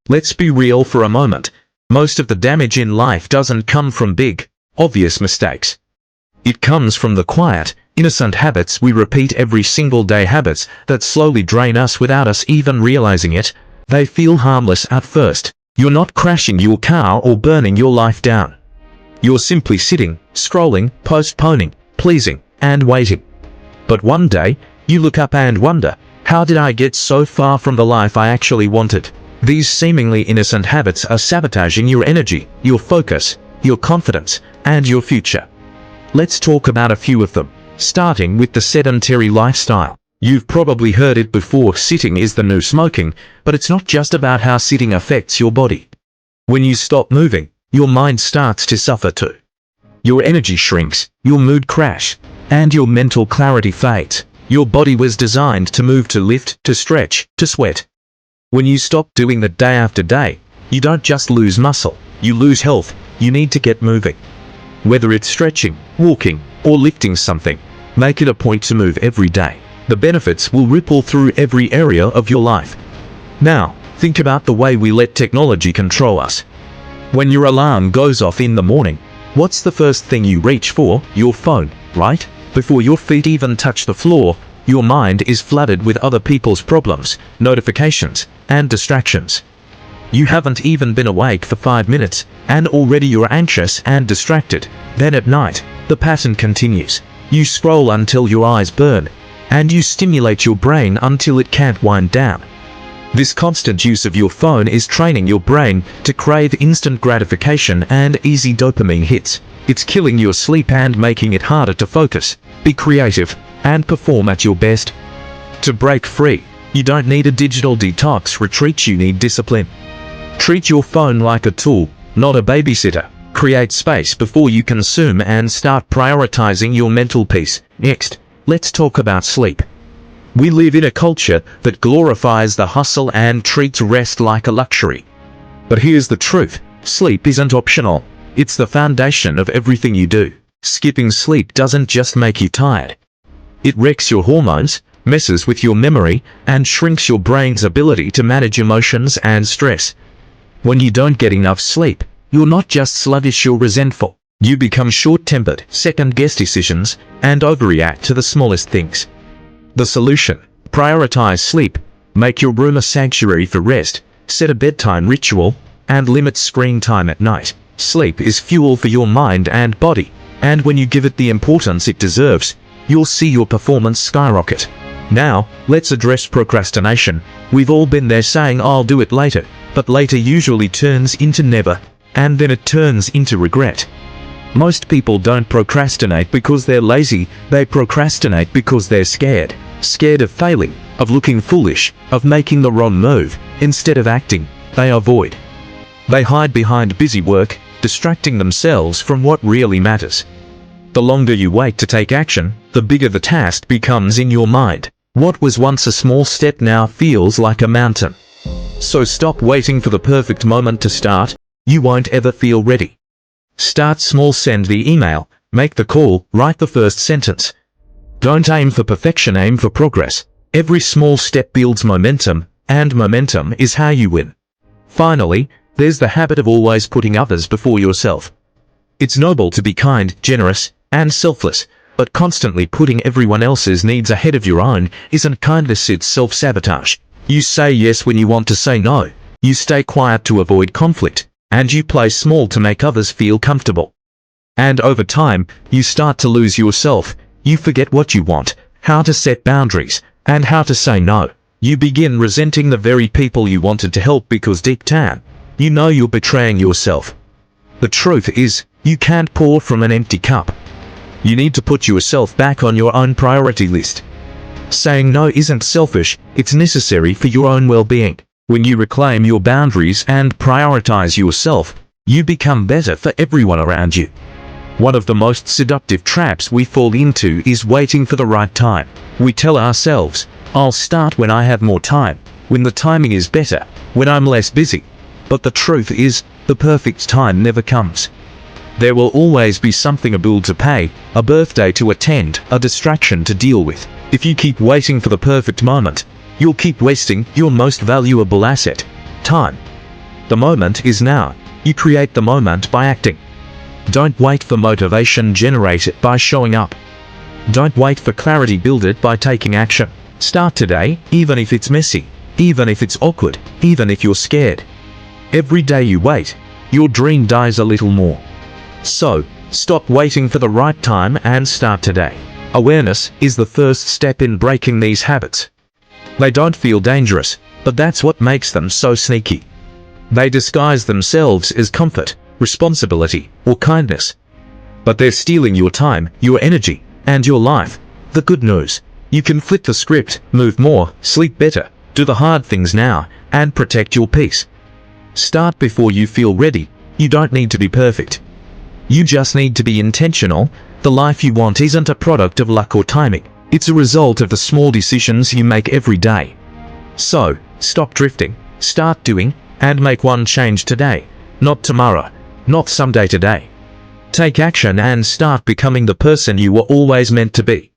Let's be real for a moment. Most of the damage in life doesn't come from big, obvious mistakes. It comes from the quiet, innocent habits we repeat every single day, habits that slowly drain us without us even realizing it. They feel harmless at first. You're not crashing your car or burning your life down. You're simply sitting, scrolling, postponing, pleasing, and waiting. But one day, you look up and wonder, how did I get so far from the life I actually wanted? These seemingly innocent habits are sabotaging your energy, your focus, your confidence, and your future. Let's talk about a few of them, starting with the sedentary lifestyle. You've probably heard it before, sitting is the new smoking, but it's not just about how sitting affects your body. When you stop moving, your mind starts to suffer too. Your energy shrinks, your mood crashes, and your mental clarity fades. Your body was designed to move, to lift, to stretch, to sweat. When you stop doing that day after day, you don't just lose muscle, you lose health. You need to get moving. Whether it's stretching, walking, or lifting something, make it a point to move every day. The benefits will ripple through every area of your life. Now, think about the way we let technology control us. When your alarm goes off in the morning, what's the first thing you reach for? Your phone, right? Before your feet even touch the floor, your mind is flooded with other people's problems, notifications, and distractions. You haven't even been awake for 5 minutes, and already you're anxious and distracted. Then at night, the pattern continues. You scroll until your eyes burn, and you stimulate your brain until it can't wind down. This constant use of your phone is training your brain to crave instant gratification and easy dopamine hits. It's killing your sleep and making it harder to focus, be creative, and perform at your best. To break free, you don't need a digital detox retreat, you need discipline. Treat your phone like a tool, not a babysitter. Create space before you consume and start prioritizing your mental peace. Next, let's talk about sleep. We live in a culture that glorifies the hustle and treats rest like a luxury. But here's the truth, sleep isn't optional. It's the foundation of everything you do. Skipping sleep doesn't just make you tired. It wrecks your hormones, messes with your memory, and shrinks your brain's ability to manage emotions and stress. When you don't get enough sleep, you're not just sluggish, you're resentful. You become short-tempered, second-guess decisions, and overreact to the smallest things. The solution: prioritize sleep. Make your room a sanctuary for rest, set a bedtime ritual, and limit screen time at night. Sleep is fuel for your mind and body, and when you give it the importance it deserves, you'll see your performance skyrocket. Now, let's address procrastination. We've all been there, saying I'll do it later, but later usually turns into never, and then it turns into regret. Most people don't procrastinate because they're lazy, they procrastinate because they're scared. Scared of failing, of looking foolish, of making the wrong move. Instead of acting, they avoid. They hide behind busy work, distracting themselves from what really matters. The longer you wait to take action, the bigger the task becomes in your mind. What was once a small step now feels like a mountain. So stop waiting for the perfect moment to start. You won't ever feel ready. Start small, send the email, make the call, write the first sentence. Don't aim for perfection, aim for progress. Every small step builds momentum, and momentum is how you win. Finally, there's the habit of always putting others before yourself. It's noble to be kind, generous, and selfless, but constantly putting everyone else's needs ahead of your own isn't kindness, it's self-sabotage. You say yes when you want to say no. You stay quiet to avoid conflict, and you play small to make others feel comfortable. And over time, you start to lose yourself. You forget what you want, how to set boundaries, and how to say no. You begin resenting the very people you wanted to help because deep down, you know you're betraying yourself. The truth is, you can't pour from an empty cup. You need to put yourself back on your own priority list. Saying no isn't selfish, it's necessary for your own well-being. When you reclaim your boundaries and prioritize yourself, you become better for everyone around you. One of the most seductive traps we fall into is waiting for the right time. We tell ourselves, I'll start when I have more time, when the timing is better, when I'm less busy. But the truth is, the perfect time never comes. There will always be something, a bill to pay, a birthday to attend, a distraction to deal with. If you keep waiting for the perfect moment, you'll keep wasting your most valuable asset, time. The moment is now. You create the moment by acting. Don't wait for motivation, generate it by showing up. Don't wait for clarity, build it by taking action. Start today, even if it's messy, even if it's awkward, even if you're scared. Every day you wait, your dream dies a little more. So, stop waiting for the right time and start today. Awareness is the first step in breaking these habits. They don't feel dangerous, but that's what makes them so sneaky. They disguise themselves as comfort, responsibility, or kindness. But they're stealing your time, your energy, and your life. The good news: you can flip the script, move more, sleep better, do the hard things now, and protect your peace. Start before you feel ready. You don't need to be perfect. You just need to be intentional. The life you want isn't a product of luck or timing. It's a result of the small decisions you make every day. So, stop drifting, start doing, and make one change today. Not tomorrow, not someday, today. Take action and start becoming the person you were always meant to be.